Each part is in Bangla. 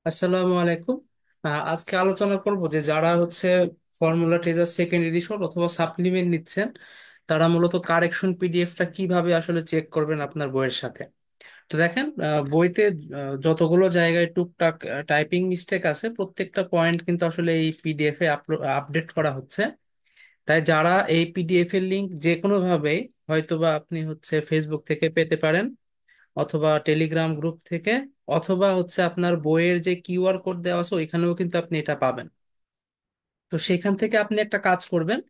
আসসালামু আলাইকুম। আজকে আলোচনা করব যে যারা হচ্ছে ফর্মুলা ট্রেজার সেকেন্ড এডিশন অথবা সাপ্লিমেন্ট নিচ্ছেন, তারা মূলত কারেকশন পিডিএফটা কিভাবে আসলে চেক করবেন আপনার বইয়ের সাথে। তো দেখেন, বইতে যতগুলো জায়গায় টুকটাক টাইপিং মিস্টেক আছে, প্রত্যেকটা পয়েন্ট কিন্তু আসলে এই পিডিএফ এ আপডেট করা হচ্ছে। তাই যারা এই পিডিএফ এর লিংক যে কোনো ভাবে, হয়তোবা আপনি হচ্ছে ফেসবুক থেকে পেতে পারেন, অথবা টেলিগ্রাম গ্রুপ থেকে, অথবা হচ্ছে আপনার বইয়ের যে কিউআর কোড দেওয়া আছে ওইখানেও কিন্তু আপনি এটা পাবেন। তো সেখান থেকে আপনি একটা কাজ করবেন,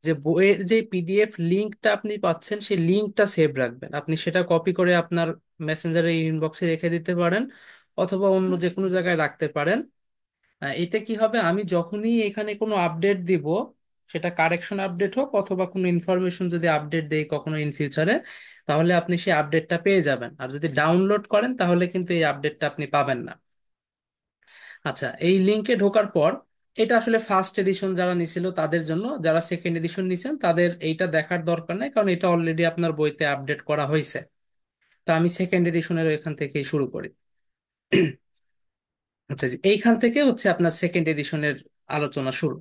যে বইয়ের যে পিডিএফ লিংকটা আপনি পাচ্ছেন সেই লিংকটা সেভ রাখবেন। আপনি সেটা কপি করে আপনার মেসেঞ্জারের ইনবক্সে রেখে দিতে পারেন, অথবা অন্য যে কোনো জায়গায় রাখতে পারেন। এতে কি হবে, আমি যখনই এখানে কোনো আপডেট দিব, সেটা কারেকশন আপডেট হোক অথবা কোনো ইনফরমেশন যদি আপডেট দেই কখনো ইন ফিউচারে, তাহলে আপনি সেই আপডেটটা পেয়ে যাবেন। আর যদি ডাউনলোড করেন তাহলে কিন্তু এই আপডেটটা আপনি পাবেন না। আচ্ছা, এই লিংকে ঢোকার পর, এটা আসলে ফার্স্ট এডিশন যারা নিছিল তাদের জন্য, যারা সেকেন্ড এডিশন নিছেন তাদের এইটা দেখার দরকার নাই, কারণ এটা অলরেডি আপনার বইতে আপডেট করা হয়েছে। তো আমি সেকেন্ড এডিশনের এখান থেকেই শুরু করি। আচ্ছা জি, এইখান থেকে হচ্ছে আপনার সেকেন্ড এডিশনের আলোচনা শুরু।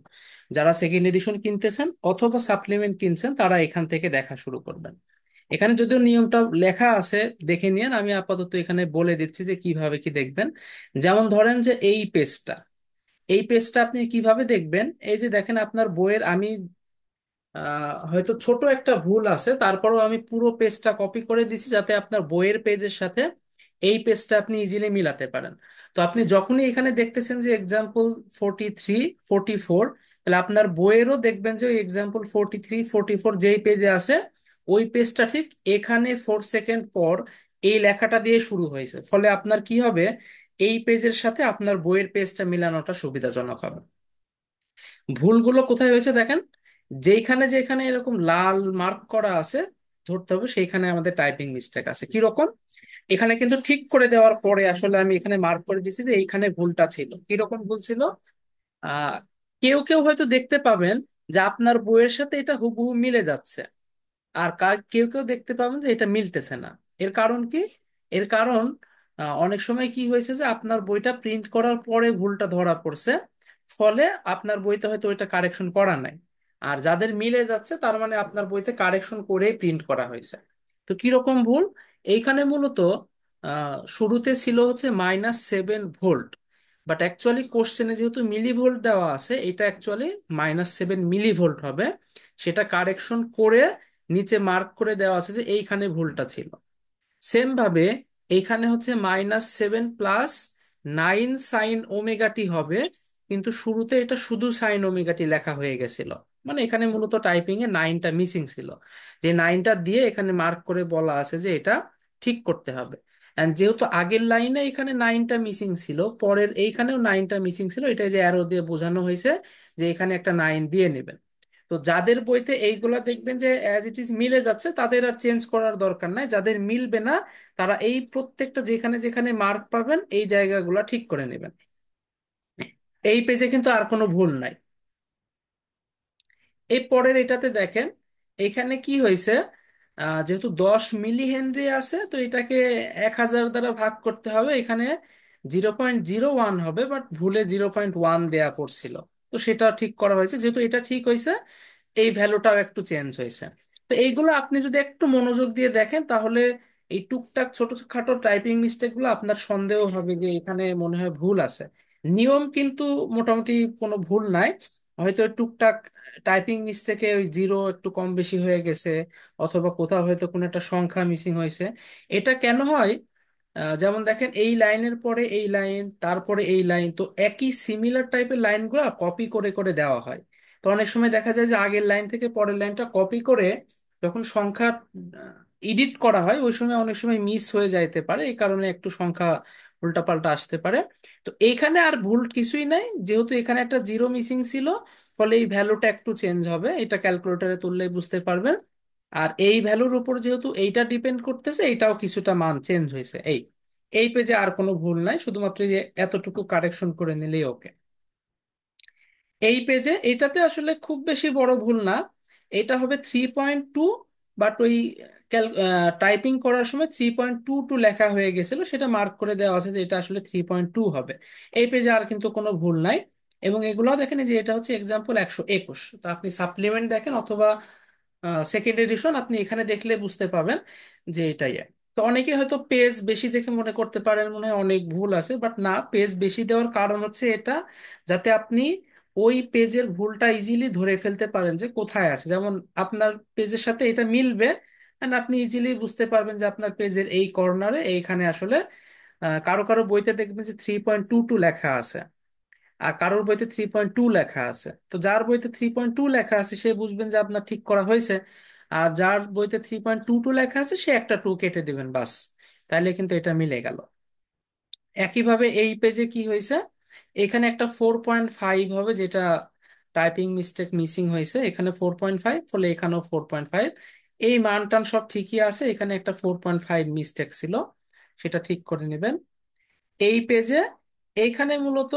যারা সেকেন্ড এডিশন কিনতেছেন অথবা সাপ্লিমেন্ট কিনছেন, তারা এখান থেকে দেখা শুরু করবেন। এখানে যদিও নিয়মটা লেখা আছে, দেখে নিন, আমি আপাতত এখানে বলে দিচ্ছি যে কিভাবে কি দেখবেন। যেমন ধরেন যে এই পেজটা আপনি কিভাবে দেখবেন। এই যে দেখেন, আপনার বইয়ের আমি হয়তো ছোট একটা ভুল আছে, তারপরেও আমি পুরো পেজটা কপি করে দিছি যাতে আপনার বইয়ের পেজের সাথে এই পেজটা আপনি ইজিলি মিলাতে পারেন। তো আপনি যখনই এখানে দেখতেছেন যে এক্সাম্পল 43, 44, তাহলে আপনার বইয়েরও দেখবেন যে ওই এক্সাম্পল 43, 44 যেই পেজে আছে, ওই পেজটা ঠিক এখানে 4 সেকেন্ড পর এই লেখাটা দিয়ে শুরু হয়েছে। ফলে আপনার কি হবে, এই পেজের সাথে আপনার বইয়ের পেজটা মিলানোটা সুবিধাজনক হবে। ভুলগুলো কোথায় হয়েছে দেখেন, যেখানে যেখানে এরকম লাল মার্ক করা আছে, ধরতে হবে সেইখানে আমাদের টাইপিং মিস্টেক আছে। কিরকম, এখানে কিন্তু ঠিক করে দেওয়ার পরে আসলে আমি এখানে মার্ক করে দিছি যে এইখানে ভুলটা ছিল। কিরকম ভুল ছিল, আহ কেউ কেউ হয়তো দেখতে পাবেন যে আপনার বইয়ের সাথে এটা হুবহু মিলে যাচ্ছে, আর কেউ কেউ দেখতে পাবেন যে এটা মিলতেছে না। এর কারণ কি? এর কারণ, অনেক সময় কি হয়েছে যে আপনার বইটা প্রিন্ট করার পরে ভুলটা ধরা পড়ছে, ফলে আপনার বইতে হয়তো ওইটা কারেকশন করা নাই। আর যাদের মিলে যাচ্ছে তার মানে আপনার বইতে কারেকশন করেই প্রিন্ট করা হয়েছে। তো কিরকম ভুল, এইখানে মূলত শুরুতে ছিল হচ্ছে -7 ভোল্ট, বাট অ্যাকচুয়ালি কোশ্চেনে যেহেতু মিলি ভোল্ট দেওয়া আছে, এটা অ্যাকচুয়ালি -7 মিলি ভোল্ট হবে। সেটা কারেকশন করে নিচে মার্ক করে দেওয়া আছে যে এইখানে ভুলটা ছিল। সেম ভাবে এইখানে হচ্ছে -7 + 9 sin ওমেগা টি হবে, কিন্তু শুরুতে এটা শুধু সাইন ওমেগা টি লেখা হয়ে গেছিল। মানে এখানে মূলত টাইপিং এ 9টা মিসিং ছিল, যে 9টা দিয়ে এখানে মার্ক করে বলা আছে যে এটা ঠিক করতে হবে। এন্ড যেহেতু আগের লাইনে এখানে 9টা মিসিং ছিল, পরের এইখানেও 9টা মিসিং ছিল, এটা যে অ্যারো দিয়ে বোঝানো হয়েছে যে এখানে একটা 9 দিয়ে নেবেন। তো যাদের বইতে এইগুলা দেখবেন যে অ্যাজ ইট ইজ মিলে যাচ্ছে, তাদের আর চেঞ্জ করার দরকার নাই। যাদের মিলবে না, তারা এই প্রত্যেকটা যেখানে যেখানে মার্ক পাবেন এই জায়গাগুলা ঠিক করে নেবেন। এই পেজে কিন্তু আর কোনো ভুল নাই। এই পরের এটাতে দেখেন, এখানে কি হয়েছে, যেহেতু 10 মিলি হেনরি আছে, তো এটাকে 1000 দ্বারা ভাগ করতে হবে। এখানে 0.01 হবে, বাট ভুলে 0.1 দেয়া পড়ছিল। তো সেটা ঠিক করা হয়েছে, যেহেতু এটা ঠিক হয়েছে, এই ভ্যালুটাও একটু চেঞ্জ হয়েছে। তো এইগুলো আপনি যদি একটু মনোযোগ দিয়ে দেখেন, তাহলে এই টুকটাক ছোটখাটো টাইপিং মিস্টেক গুলো আপনার সন্দেহ হবে যে এখানে মনে হয় ভুল আছে। নিয়ম কিন্তু মোটামুটি কোনো ভুল নাই। হয়তো টুকটাক টাইপিং মিস্টেকে ওই জিরো একটু কম বেশি হয়ে গেছে, অথবা কোথাও হয়তো কোনো একটা সংখ্যা মিসিং হয়েছে। এটা কেন হয়, যেমন দেখেন, এই লাইনের পরে এই লাইন, তারপরে এই লাইন, তো একই সিমিলার টাইপের লাইনগুলো কপি করে করে দেওয়া হয়। তো অনেক সময় দেখা যায় যে আগের লাইন থেকে পরের লাইনটা কপি করে যখন সংখ্যা এডিট করা হয়, ওই সময় অনেক সময় মিস হয়ে যাইতে পারে, এই কারণে একটু সংখ্যা উল্টাপাল্টা আসতে পারে। তো এইখানে আর ভুল কিছুই নাই, যেহেতু এখানে একটা জিরো মিসিং ছিল, ফলে এই ভ্যালুটা একটু চেঞ্জ হবে। এটা ক্যালকুলেটরে তুললেই বুঝতে পারবেন। আর এই ভ্যালুর উপর যেহেতু এইটা ডিপেন্ড করতেছে, এইটাও কিছুটা মান চেঞ্জ হয়েছে। এই পেজে আর কোনো ভুল নাই, শুধুমাত্র এই যে এতটুকু কারেকশন করে নিলেই ওকে। এই পেজে এটাতে আসলে খুব বেশি বড় ভুল না, এটা হবে 3.2, বাট ওই টাইপিং করার সময় 3.22 লেখা হয়ে গেছিল, সেটা মার্ক করে দেওয়া আছে যে এটা আসলে 3.2 হবে। এই পেজে আর কিন্তু কোনো ভুল নাই। এবং এগুলো দেখেন যে এটা হচ্ছে এক্সাম্পল 121। তো আপনি সাপ্লিমেন্ট দেখেন অথবা সেকেন্ড এডিশন, আপনি এখানে দেখলে বুঝতে পাবেন যে এটাই। তো অনেকে হয়তো পেজ বেশি দেখে মনে করতে পারেন মনে হয় অনেক ভুল আছে, বাট না, পেজ বেশি দেওয়ার কারণ হচ্ছে এটা, যাতে আপনি ওই পেজের ভুলটা ইজিলি ধরে ফেলতে পারেন যে কোথায় আছে। যেমন আপনার পেজের সাথে এটা মিলবে, and আপনি ইজিলি বুঝতে পারবেন যে আপনার পেজের এই কর্নারে এইখানে আসলে কারো কারো বইতে দেখবেন যে 3.22 লেখা আছে, আর কারোর বইতে 3.2 লেখা আছে। তো যার বইতে 3.2 লেখা আছে সে বুঝবেন যে আপনার ঠিক করা হয়েছে, আর যার বইতে 3.22 লেখা আছে সে একটা টু কেটে দিবেন বাস, তাইলে কিন্তু এটা মিলে গেল। একইভাবে এই পেজে কি হয়েছে, এখানে একটা 4.5 হবে, যেটা টাইপিং মিস্টেক মিসিং হয়েছে, এখানে 4.5, ফলে এখানেও 4.5। এই মান টান সব ঠিকই আছে, এখানে একটা 4.5 মিস্টেক ছিল, সেটা ঠিক করে নেবেন। এই পেজে এইখানে মূলত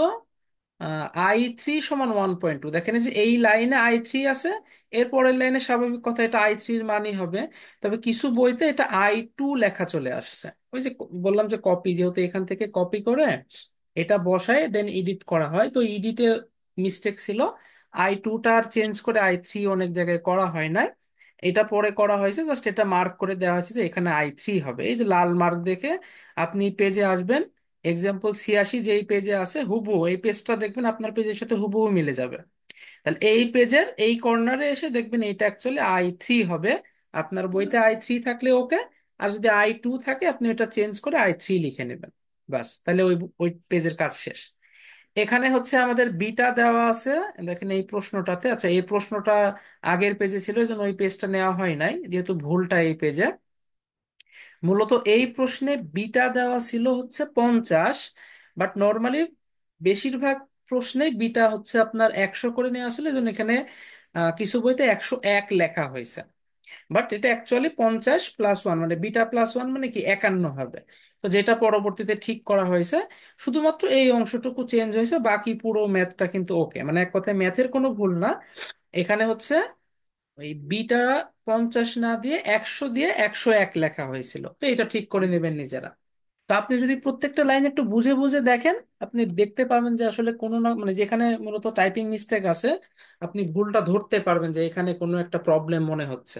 I3 = 1.2, দেখেন এই যে এই লাইনে I3 আছে, এর পরের লাইনে স্বাভাবিক কথা এটা I3-র মানই হবে। তবে কিছু বইতে এটা I2 লেখা চলে আসছে, ওই যে বললাম যে কপি, যেহেতু এখান থেকে কপি করে এটা বসায় দেন এডিট করা হয়, তো এডিটে মিস্টেক ছিল। I2টা আর চেঞ্জ করে I3 অনেক জায়গায় করা হয় না, এটা পরে করা হয়েছে, জাস্ট এটা মার্ক করে দেওয়া হয়েছে যে এখানে I3 হবে। এই যে লাল মার্ক দেখে আপনি পেজে আসবেন, এক্সাম্পল 86 যেই পেজে আছে হুবহু এই পেজটা দেখবেন আপনার পেজের সাথে হুবহু মিলে যাবে। তাহলে এই পেজের এই কর্নারে এসে দেখবেন এটা অ্যাকচুয়ালি I3 হবে। আপনার বইতে I3 থাকলে ওকে, আর যদি I2 থাকে আপনি এটা চেঞ্জ করে I3 লিখে নেবেন, বাস, তাহলে ওই ওই পেজের কাজ শেষ। এখানে হচ্ছে আমাদের বিটা দেওয়া আছে, দেখেন এই প্রশ্নটাতে। আচ্ছা, এই প্রশ্নটা আগের পেজে ছিল, এই জন্য ওই পেজটা নেওয়া হয় নাই, যেহেতু ভুলটা এই পেজে। মূলত এই প্রশ্নে বিটা দেওয়া ছিল হচ্ছে 50, বাট নর্মালি বেশিরভাগ প্রশ্নে বিটা হচ্ছে আপনার 100 করে নেওয়া ছিল, এই জন্য এখানে কিছু বইতে 101 লেখা হয়েছে। বাট এটা অ্যাকচুয়ালি 50+1, মানে বিটা+1 মানে কি 51 হবে। তো যেটা পরবর্তীতে ঠিক করা হয়েছে, শুধুমাত্র এই অংশটুকু চেঞ্জ হয়েছে, বাকি পুরো ম্যাথটা কিন্তু ওকে, মানে এক কথায় ম্যাথের কোনো ভুল না। এখানে হচ্ছে ওই বিটা 50 না দিয়ে 100 দিয়ে 101 লেখা হয়েছিল, তো এটা ঠিক করে নেবেন নিজেরা। তো আপনি যদি প্রত্যেকটা লাইন একটু বুঝে বুঝে দেখেন, আপনি দেখতে পাবেন যে আসলে কোনো না, মানে যেখানে মূলত টাইপিং মিস্টেক আছে আপনি ভুলটা ধরতে পারবেন যে এখানে কোনো একটা প্রবলেম মনে হচ্ছে।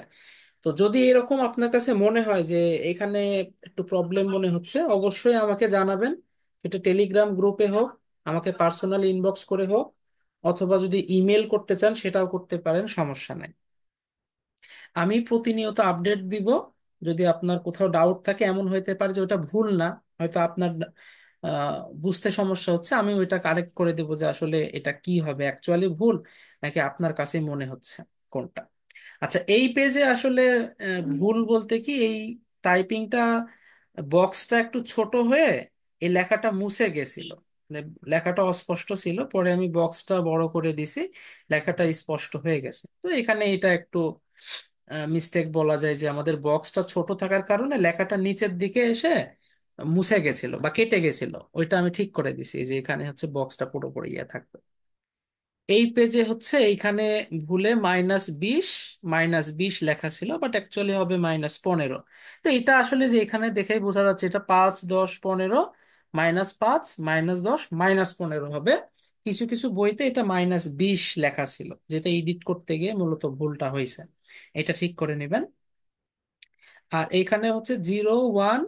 তো যদি এরকম আপনার কাছে মনে হয় যে এখানে একটু প্রবলেম মনে হচ্ছে, অবশ্যই আমাকে জানাবেন। এটা টেলিগ্রাম গ্রুপে হোক, আমাকে পার্সোনালি ইনবক্স করে হোক, অথবা যদি ইমেল করতে চান সেটাও করতে পারেন, সমস্যা নাই। আমি প্রতিনিয়ত আপডেট দিব। যদি আপনার কোথাও ডাউট থাকে, এমন হইতে পারে যে ওটা ভুল না, হয়তো আপনার বুঝতে সমস্যা হচ্ছে, আমি ওইটা কারেক্ট করে দেবো যে আসলে এটা কি হবে, অ্যাকচুয়ালি ভুল নাকি আপনার কাছে মনে হচ্ছে কোনটা। আচ্ছা, এই পেজে আসলে ভুল বলতে কি, এই টাইপিংটা বক্সটা একটু ছোট হয়ে এই লেখাটা মুছে গেছিল, মানে লেখাটা অস্পষ্ট ছিল, পরে আমি বক্সটা বড় করে দিছি, লেখাটা স্পষ্ট হয়ে গেছে। তো এখানে এটা একটু মিস্টেক বলা যায়, যে আমাদের বক্সটা ছোট থাকার কারণে লেখাটা নিচের দিকে এসে মুছে গেছিল বা কেটে গেছিল, ওইটা আমি ঠিক করে দিছি, যে এখানে হচ্ছে বক্সটা পুরোপুরি ইয়ে থাকবে। এই পেজে হচ্ছে এইখানে ভুলে -20, -20 লেখা ছিল, বাট অ্যাকচুয়ালি হবে -15। তো এটা আসলে যে এখানে দেখেই বোঝা যাচ্ছে এটা 5, 10, 15, -5, -10, -15 হবে। কিছু কিছু বইতে এটা -20 লেখা ছিল, যেটা এডিট করতে গিয়ে মূলত ভুলটা হয়েছে, এটা ঠিক করে নেবেন। আর এখানে হচ্ছে 0, 1,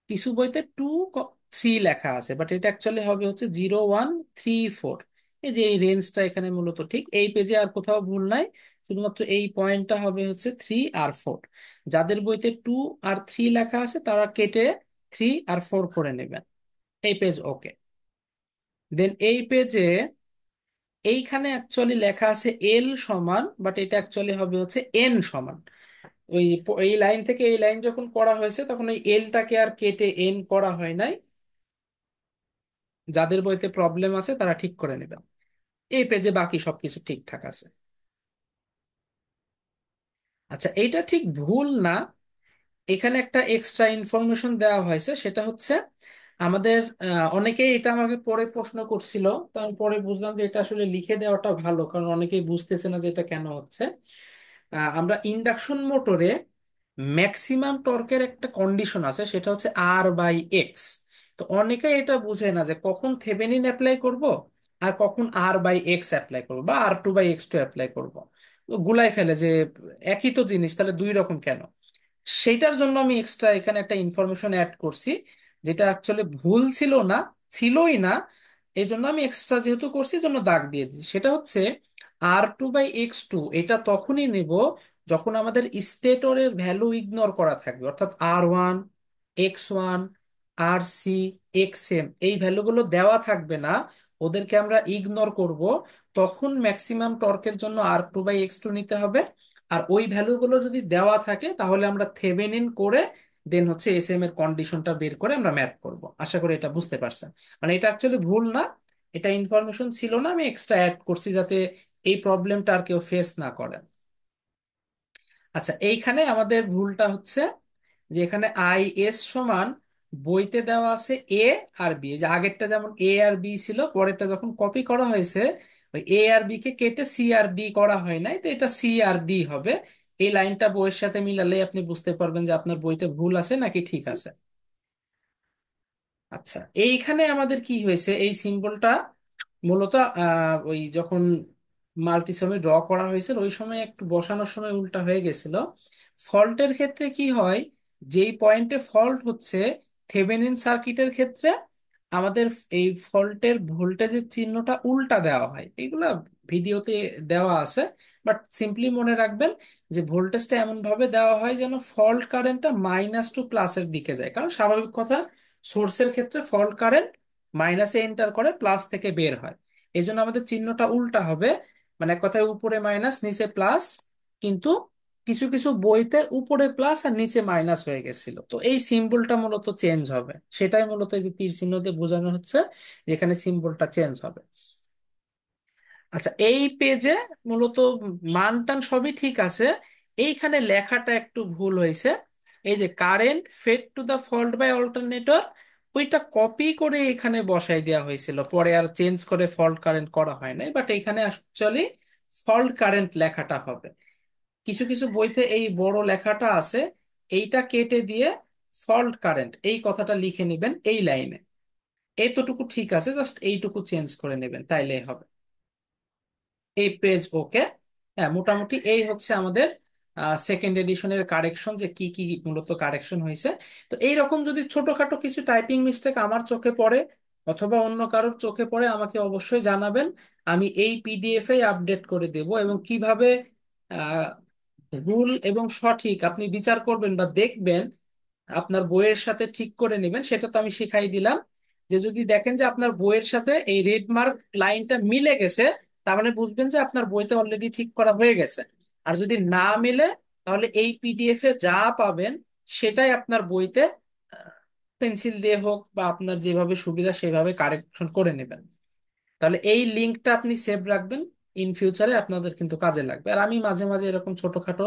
কিছু বইতে 2, 3 লেখা আছে, বাট এটা অ্যাকচুয়ালি হবে হচ্ছে 0, 1, 3, 4। এই যে এই রেঞ্জটা এখানে মূলত ঠিক, এই পেজে আর কোথাও ভুল নাই, শুধুমাত্র এই পয়েন্টটা হবে হচ্ছে 3 আর 4। যাদের বইতে 2 আর 3 লেখা আছে তারা কেটে 3 আর 4 করে নেবেন, এই পেজ ওকে। দেন এই পেজে এইখানে অ্যাকচুয়ালি লেখা আছে L=, বাট এটা অ্যাকচুয়ালি হবে হচ্ছে N=। এই লাইন থেকে এই লাইন যখন করা হয়েছে তখন এই এলটাকে আর কেটে এন করা হয় নাই। যাদের বইতে প্রবলেম আছে তারা ঠিক করে নেবেন। এই পেজে বাকি সবকিছু ঠিকঠাক আছে। আচ্ছা, এইটা ঠিক ভুল না, এখানে একটা এক্সট্রা ইনফরমেশন দেওয়া হয়েছে, সেটা হচ্ছে আমাদের অনেকেই এটা আমাকে পরে প্রশ্ন করছিল, তো আমি পরে বুঝলাম যে এটা আসলে লিখে দেওয়াটা ভালো, কারণ অনেকেই বুঝতেছে না যে এটা কেন হচ্ছে। আমরা ইন্ডাকশন মোটরে ম্যাক্সিমাম টর্কের একটা কন্ডিশন আছে, সেটা হচ্ছে R/X। তো অনেকে এটা বুঝে না যে কখন থেভেনিন অ্যাপ্লাই করব আর কখন R/X অ্যাপ্লাই করব বা R2/X2 অ্যাপ্লাই করব। তো গুলাই ফেলে যে একই তো জিনিস, তাহলে দুই রকম কেন। সেইটার জন্য আমি এক্সট্রা এখানে একটা ইনফরমেশন অ্যাড করছি, যেটা অ্যাকচুয়ালি ভুল ছিল না, ছিলই না। এই জন্য আমি এক্সট্রা যেহেতু করছি এই জন্য দাগ দিয়ে দিচ্ছি। সেটা হচ্ছে R2/X2 এটা তখনই নেব যখন আমাদের স্টেটরের ভ্যালু ইগনোর করা থাকবে, অর্থাৎ R1, X1, RC, XM এই ভ্যালুগুলো দেওয়া থাকবে না, ওদেরকে আমরা ইগনোর করব। তখন ম্যাক্সিমাম টর্কের জন্য R2/X2 নিতে হবে। আর ওই ভ্যালুগুলো যদি দেওয়া থাকে তাহলে আমরা থেভেনিন করে দেন হচ্ছে SM এর কন্ডিশনটা বের করে আমরা ম্যাথ করব। আশা করি এটা বুঝতে পারছেন। মানে এটা অ্যাকচুয়ালি ভুল না, এটা ইনফরমেশন ছিল না, আমি এক্সট্রা অ্যাড করছি যাতে এই প্রবলেমটা আর কেউ ফেস না করেন। আচ্ছা, এইখানে আমাদের ভুলটা হচ্ছে যে এখানে IS সমান বইতে দেওয়া আছে A আর B। যে আগেরটা যেমন A আর B ছিল, পরেরটা যখন কপি করা হয়েছে ওই A আর B কে কেটে C আর D করা হয় নাই, তো এটা C আর D হবে। এই লাইনটা বইয়ের সাথে মিলালে আপনি বুঝতে পারবেন যে আপনার বইতে ভুল আছে নাকি ঠিক আছে। আচ্ছা, এইখানে আমাদের কি হয়েছে, এই সিম্বলটা মূলত ওই যখন মাল্টিসমে ড্র করা হয়েছিল ওই সময় একটু বসানোর সময় উল্টা হয়ে গেছিল। ফল্টের ক্ষেত্রে কি হয়, যেই পয়েন্টে ফল্ট হচ্ছে থেভেনিন সার্কিটের ক্ষেত্রে আমাদের এই ফল্টের ভোল্টেজের চিহ্নটা উল্টা দেওয়া হয়। এগুলা ভিডিওতে দেওয়া আছে, বাট সিম্পলি মনে রাখবেন যে ভোল্টেজটা এমন ভাবে দেওয়া হয় যেন ফল্ট কারেন্টটা -টু+-এর দিকে যায়, কারণ স্বাভাবিক কথা সোর্সের ক্ষেত্রে ফল্ট কারেন্ট মাইনাসে এন্টার করে প্লাস থেকে বের হয়। এই জন্য আমাদের চিহ্নটা উল্টা হবে, মানে এক কথায় উপরে মাইনাস নিচে প্লাস। কিন্তু কিছু কিছু বইতে উপরে প্লাস আর নিচে মাইনাস হয়ে গেছিল, তো এই সিম্বলটা মূলত চেঞ্জ হবে। সেটাই মূলত এই যে তীর চিহ্ন দিয়ে বোঝানো হচ্ছে, যেখানে সিম্বলটা চেঞ্জ হবে। আচ্ছা, এই পেজে মূলত মান টান সবই ঠিক আছে, এইখানে লেখাটা একটু ভুল হয়েছে। এই যে current fed to the fault by alternator, ওইটা কপি করে এখানে বসাই দেওয়া হয়েছিল, পরে আর চেঞ্জ করে ফল্ট কারেন্ট করা হয় নাই, বাট এখানে অ্যাকচুয়ালি ফল্ট কারেন্ট লেখাটা হবে। কিছু কিছু বইতে এই বড় লেখাটা আছে, এইটা কেটে দিয়ে ফল্ট কারেন্ট এই কথাটা লিখে নেবেন এই লাইনে। এইতটুকু ঠিক আছে, জাস্ট এইটুকু চেঞ্জ করে নেবেন তাইলেই হবে। এই পেজ ওকে। হ্যাঁ, মোটামুটি এই হচ্ছে আমাদের সেকেন্ড এডিশনের কারেকশন, যে কি কি মূলত কারেকশন হয়েছে। তো এইরকম যদি ছোটখাটো কিছু টাইপিং মিস্টেক আমার চোখে পড়ে অথবা অন্য কারোর চোখে পড়ে আমাকে অবশ্যই জানাবেন। আমি এই PDF-এ আপডেট করে দেব, এবং কিভাবে আহ, ভুল এবং সঠিক আপনি বিচার করবেন বা দেখবেন আপনার বইয়ের সাথে ঠিক করে নেবেন, সেটা তো আমি শিখাই দিলাম। যে যদি দেখেন যে আপনার বইয়ের সাথে এই রেড মার্ক লাইনটা মিলে গেছে, তার মানে বুঝবেন যে আপনার বইতে অলরেডি ঠিক করা হয়ে গেছে। আর যদি না মিলে, তাহলে এই PDF-এ যা পাবেন সেটাই আপনার বইতে পেন্সিল দিয়ে হোক বা আপনার যেভাবে সুবিধা সেভাবে কারেকশন করে নেবেন। তাহলে এই লিঙ্কটা আপনি সেভ রাখবেন, ইন ফিউচারে আপনাদের কিন্তু কাজে লাগবে। আর আমি মাঝে মাঝে এরকম ছোটখাটো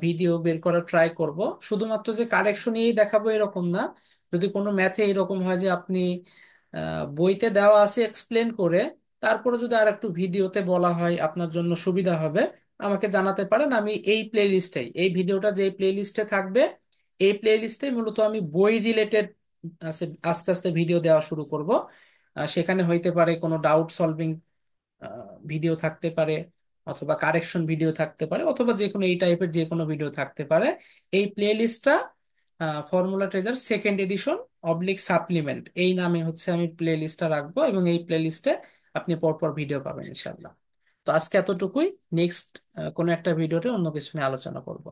ভিডিও বের করার ট্রাই করব। শুধুমাত্র যে কারেকশনই দেখাবো এরকম না, যদি কোনো ম্যাথে এরকম হয় যে আপনি বইতে দেওয়া আছে এক্সপ্লেন করে, তারপরে যদি আর একটু ভিডিওতে বলা হয় আপনার জন্য সুবিধা হবে, আমাকে জানাতে পারেন। আমি এই প্লে লিস্টেই, এই ভিডিওটা যে প্লে লিস্টে থাকবে এই প্লে লিস্টে মূলত আমি বই রিলেটেড আস্তে আস্তে ভিডিও দেওয়া শুরু করব। সেখানে হইতে পারে কোনো ডাউট সলভিং ভিডিও থাকতে পারে, অথবা কারেকশন ভিডিও থাকতে পারে, অথবা যে কোনো এই টাইপের যে কোনো ভিডিও থাকতে পারে। এই প্লে লিস্টটা formula treasure second addition supplement এই নামে হচ্ছে আমি প্লে লিস্টটা রাখবো, এবং এই প্লে লিস্টে আপনি পরপর ভিডিও পাবেন ইনশাল্লাহ। তো আজকে এতটুকুই। নেক্সট কোনো একটা ভিডিওতে অন্য কিছু নিয়ে আলোচনা করব।